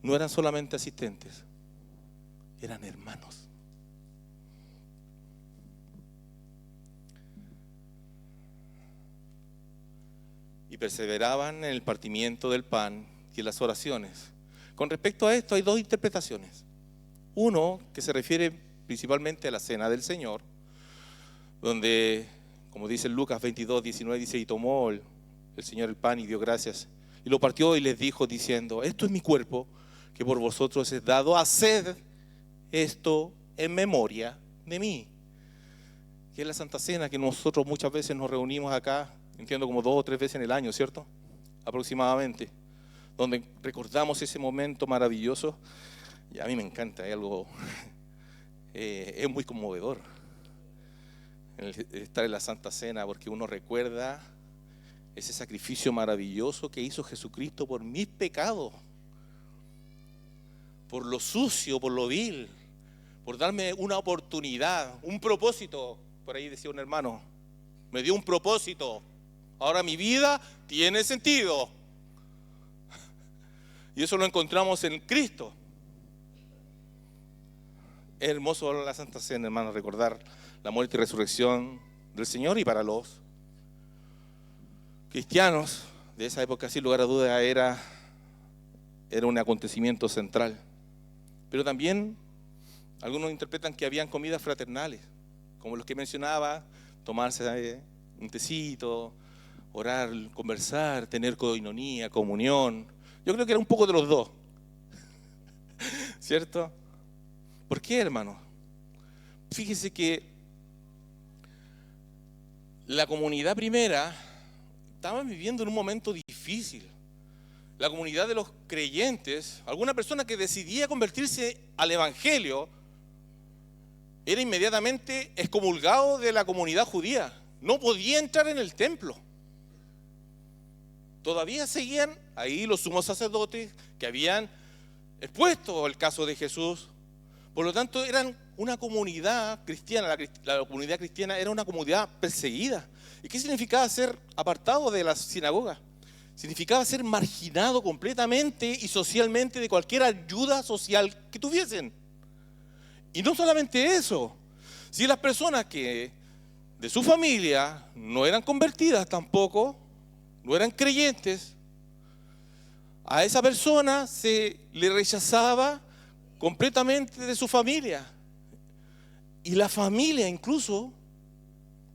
No eran solamente asistentes, eran hermanos. Y perseveraban en el partimiento del pan y en las oraciones. Con respecto a esto hay dos interpretaciones. Uno que se refiere principalmente a la cena del Señor, donde, como dice Lucas 22, 19, dice, y tomó el Señor el pan y dio gracias, y lo partió y les dijo diciendo, esto es mi cuerpo, que por vosotros es dado, haced esto en memoria de mí. Que es la Santa Cena que nosotros muchas veces nos reunimos acá, entiendo como 2 o 3 veces en el año, ¿cierto? Aproximadamente, donde recordamos ese momento maravilloso. Y a mí me encanta, es algo, es muy conmovedor estar en la Santa Cena, porque uno recuerda ese sacrificio maravilloso que hizo Jesucristo por mis pecados, por lo sucio, por lo vil, por darme una oportunidad, un propósito. Por ahí decía un hermano, me dio un propósito, ahora mi vida tiene sentido. Y eso lo encontramos en Cristo. Es hermoso la Santa Cena, hermano, recordar la muerte y resurrección del Señor. Y para los cristianos de esa época, sin lugar a dudas, era un acontecimiento central. Pero también algunos interpretan que habían comidas fraternales, como los que mencionaba, tomarse un tecito, orar, conversar, tener koinonía, comunión. Yo creo que era un poco de los dos, ¿cierto? ¿Por qué, hermano? Fíjese que la comunidad primera estaba viviendo en un momento difícil. La comunidad de los creyentes, alguna persona que decidía convertirse al Evangelio, era inmediatamente excomulgado de la comunidad judía. No podía entrar en el templo. Todavía seguían ahí los sumos sacerdotes que habían expuesto el caso de Jesús. Por lo tanto, eran una comunidad cristiana. La comunidad cristiana era una comunidad perseguida. ¿Y qué significaba ser apartado de la sinagoga? Significaba ser marginado completamente y socialmente de cualquier ayuda social que tuviesen. Y no solamente eso, si las personas que de su familia no eran convertidas tampoco, no eran creyentes, a esa persona se le rechazaba completamente de su familia. Y la familia incluso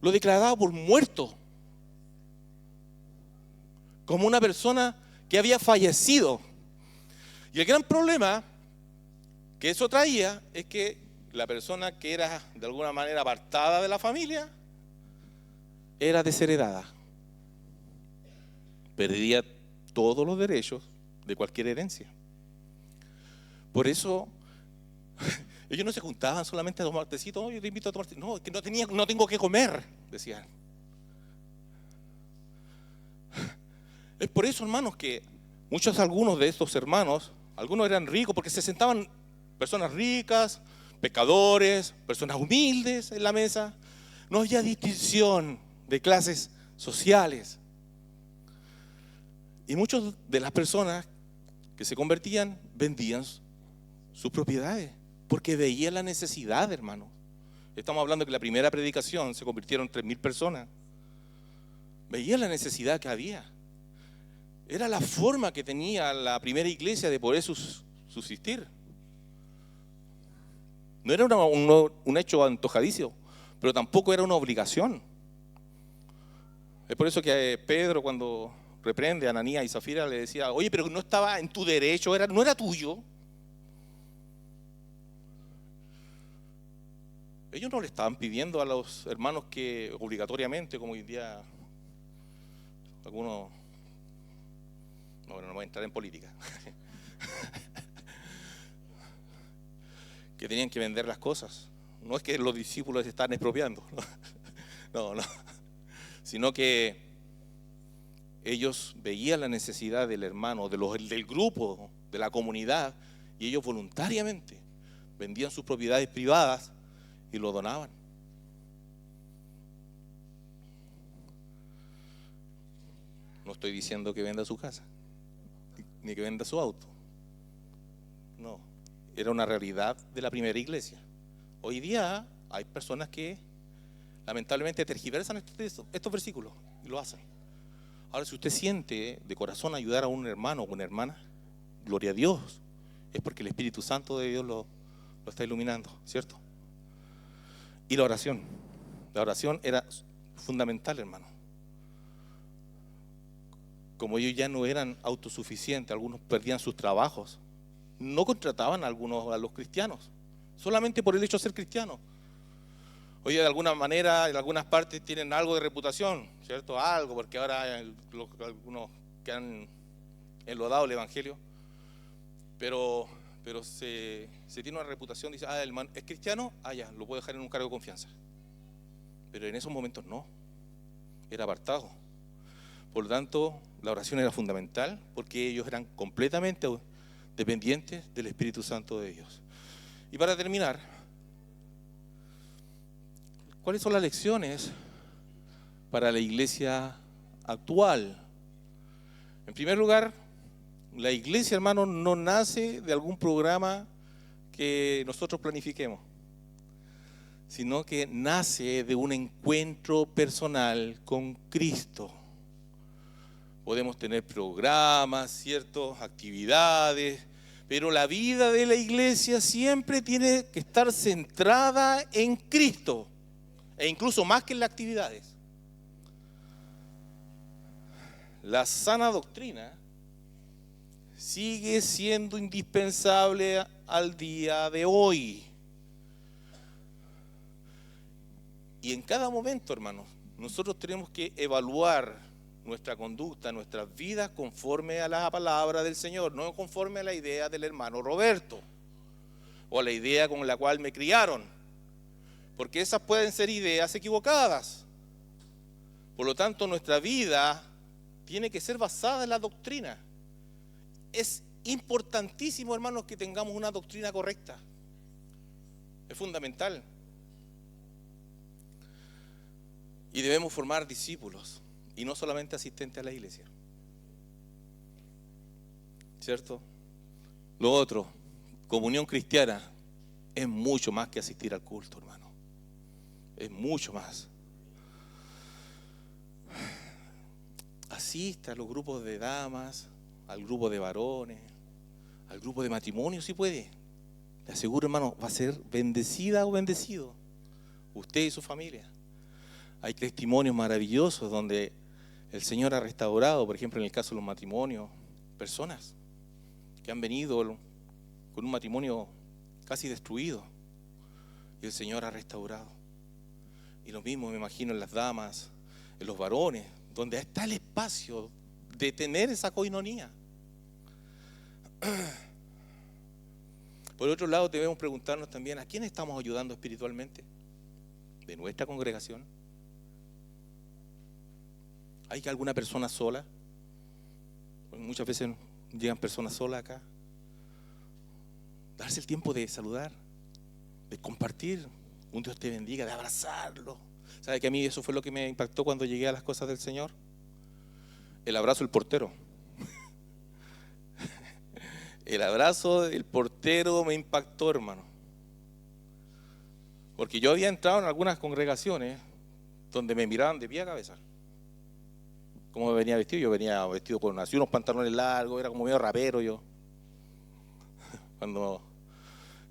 lo declaraba por muerto, como una persona que había fallecido. Y el gran problema que eso traía es que la persona que era de alguna manera apartada de la familia era desheredada. Perdía todos los derechos de cualquier herencia. Por eso ellos no se juntaban solamente a tomar tecito. Yo te invito a tomar tecito. No, es que no tengo que comer, decían. Es por eso, hermanos, que algunos de estos hermanos, Algunos eran ricos porque se sentaban personas ricas, pecadores, personas humildes en la mesa. No había distinción de clases sociales. Y muchas de las personas que se convertían vendían sus propiedades porque veían la necesidad, hermano. Estamos hablando que la primera predicación se convirtieron 3.000 personas. Veían la necesidad que había. Era la forma que tenía la primera iglesia de poder subsistir. No era un hecho antojadizo, pero tampoco era una obligación. Es por eso que Pedro, cuando reprende a Ananías y Zafira, le decía: oye, pero no estaba en tu derecho, no era tuyo. Ellos no le estaban pidiendo a los hermanos que obligatoriamente, como hoy día algunos, no voy a entrar en política, que tenían que vender las cosas. No es que los discípulos se están expropiando, no, sino que ellos veían la necesidad del hermano, del grupo, de la comunidad, y ellos voluntariamente vendían sus propiedades privadas y lo donaban. No estoy diciendo que venda su casa, ni que venda su auto. No, era una realidad de la primera iglesia. Hoy día hay personas que lamentablemente tergiversan estos versículos y lo hacen. Ahora, si usted siente de corazón ayudar a un hermano o una hermana, gloria a Dios, es porque el Espíritu Santo de Dios lo está iluminando, ¿cierto? Y la oración era fundamental, hermano. Como ellos ya no eran autosuficientes, algunos perdían sus trabajos, no contrataban a los cristianos, solamente por el hecho de ser cristianos. Oye, de alguna manera, en algunas partes tienen algo de reputación, ¿cierto? Algo, porque ahora hay algunos que han enlodado el Evangelio, pero se tiene una reputación, dice: el hermano es cristiano, ya, lo puedo dejar en un cargo de confianza. Pero en esos momentos no, era apartado. Por lo tanto, la oración era fundamental porque ellos eran completamente dependientes del Espíritu Santo de Dios. Y para terminar, ¿cuáles son las lecciones para la iglesia actual? En primer lugar, la iglesia, hermano, no nace de algún programa que nosotros planifiquemos, sino que nace de un encuentro personal con Cristo. Podemos tener programas, ciertas actividades, pero la vida de la iglesia siempre tiene que estar centrada en Cristo, e incluso más que en las actividades. La sana doctrina sigue siendo indispensable al día de hoy. Y en cada momento, hermanos, nosotros tenemos que evaluar nuestra conducta, nuestras vidas conforme a la palabra del Señor, no conforme a la idea del hermano Roberto o a la idea con la cual me criaron, porque esas pueden ser ideas equivocadas. Por lo tanto, nuestra vida tiene que ser basada en la doctrina. Es importantísimo, hermanos, que tengamos una doctrina correcta. Es fundamental. Y debemos formar discípulos, y no solamente asistentes a la iglesia. ¿Cierto? Lo otro, comunión cristiana, es mucho más que asistir al culto, hermano. Es mucho más. Asista a los grupos de damas, al grupo de varones, al grupo de matrimonio, si puede. Le aseguro, hermano, va a ser bendecida o bendecido, usted y su familia. Hay testimonios maravillosos donde el Señor ha restaurado, por ejemplo, en el caso de los matrimonios, personas que han venido con un matrimonio casi destruido y el Señor ha restaurado. Y lo mismo me imagino en las damas, en los varones, donde está el espacio de tener esa coinonía. Por otro lado, debemos preguntarnos también: ¿a quién estamos ayudando espiritualmente? ¿De nuestra congregación? ¿Hay alguna persona sola? Porque muchas veces llegan personas solas acá. darse el tiempo de saludar, de compartir, un Dios te bendiga, de abrazarlo. ¿Sabe que a mí eso fue lo que me impactó cuando llegué a las cosas del Señor? El abrazo del portero. El abrazo del portero me impactó, hermano. Porque yo había entrado en algunas congregaciones donde me miraban de pie a cabeza. ¿Cómo venía vestido? Yo venía vestido con así unos pantalones largos, era como medio rapero yo.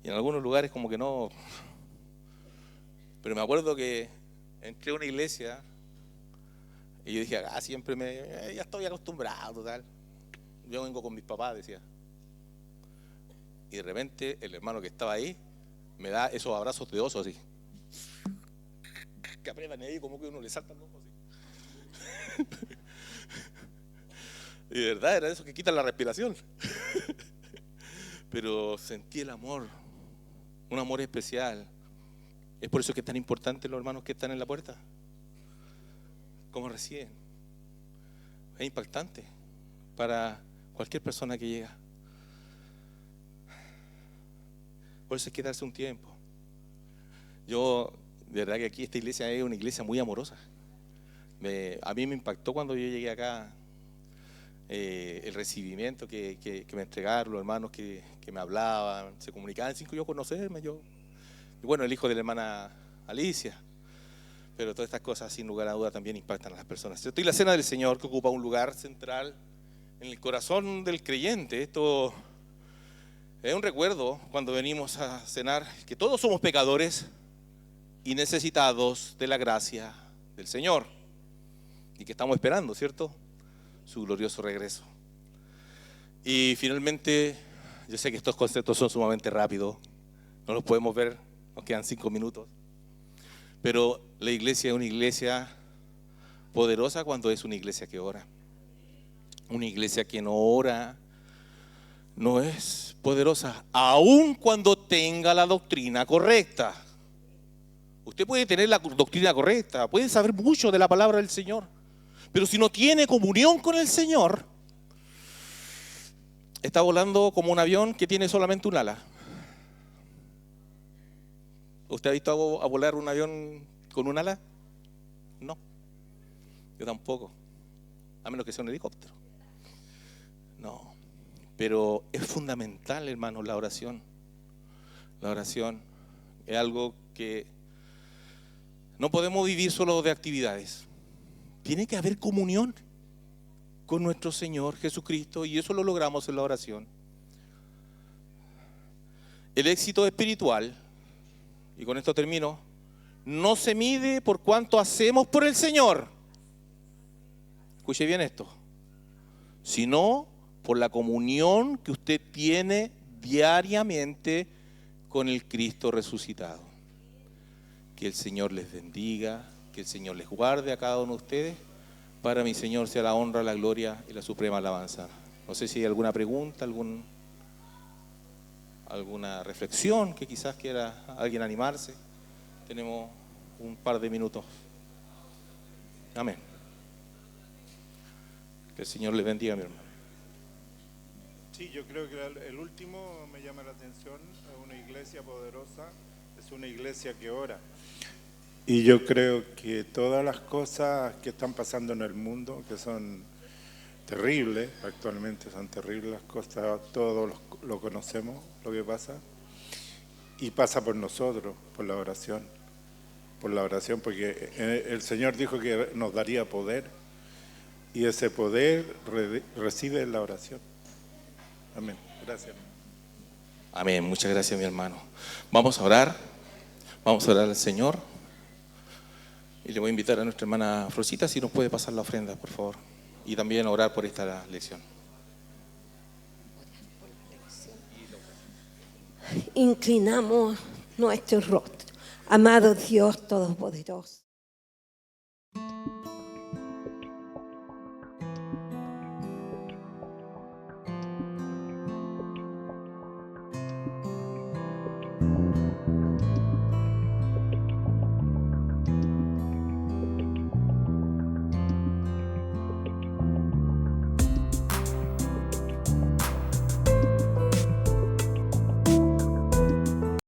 Y en algunos lugares como que no. Pero me acuerdo que entré a una iglesia y yo dije, siempre ya estoy acostumbrado, total. Yo vengo con mis papás, decía. Y de repente el hermano que estaba ahí me da esos abrazos de oso así. Que apretan ahí como que uno le salta los ojos así. Y de verdad era eso que quitan la respiración. Pero sentí el amor, un amor especial. Es por eso que es tan importante los hermanos que están en la puerta. Cómo reciben. Es impactante para cualquier persona que llega. Por eso hay que darse un tiempo. Yo, de verdad que aquí esta iglesia es una iglesia muy amorosa. A mí me impactó cuando yo llegué acá. El recibimiento que me entregaron, los hermanos que me hablaban, se comunicaban sin que yo conocerme. Y bueno, el hijo de la hermana Alicia. Pero todas estas cosas, sin lugar a duda, también impactan a las personas. Esto y la cena del Señor, que ocupa un lugar central en el corazón del creyente. Esto es un recuerdo cuando venimos a cenar, que todos somos pecadores y necesitados de la gracia del Señor. Y que estamos esperando, ¿cierto?, su glorioso regreso. Y finalmente, yo sé que estos conceptos son sumamente rápidos, no los podemos ver, nos quedan 5 minutos, pero la iglesia es una iglesia poderosa cuando es una iglesia que ora. Una iglesia que no ora no es poderosa, aun cuando tenga la doctrina correcta. Usted puede tener la doctrina correcta, puede saber mucho de la palabra del Señor, pero si no tiene comunión con el Señor, está volando como un avión que tiene solamente un ala. ¿Usted ha visto a volar un avión con un ala? No, yo tampoco, a menos que sea un helicóptero. No, pero es fundamental, hermanos, la oración. La oración es algo que no podemos vivir solo de actividades. Tiene que haber comunión con nuestro Señor Jesucristo, y eso lo logramos en la oración. El éxito espiritual, y con esto termino, no se mide por cuánto hacemos por el Señor. Escuche bien esto. Sino por la comunión que usted tiene diariamente con el Cristo resucitado. Que el Señor les bendiga, que el Señor les guarde a cada uno de ustedes. Para mi Señor sea la honra, la gloria y la suprema alabanza. No sé si hay alguna pregunta, alguna reflexión que quizás quiera alguien animarse. Tenemos un par de minutos. Amén. Que el Señor les bendiga, mi hermano. Sí, yo creo que el último me llama la atención. Es una iglesia poderosa, es una iglesia que ora. Y yo creo que todas las cosas que están pasando en el mundo, que son terribles, actualmente son terribles las cosas, todos lo conocemos, lo que pasa, y pasa por nosotros, por la oración, porque el Señor dijo que nos daría poder, y ese poder reside en la oración. Amén. Gracias. Amén. Muchas gracias, mi hermano. Vamos a orar al Señor. Y le voy a invitar a nuestra hermana Frosita si nos puede pasar la ofrenda, por favor. Y también orar por esta lección. Inclinamos nuestro rostro. Amado Dios Todopoderoso,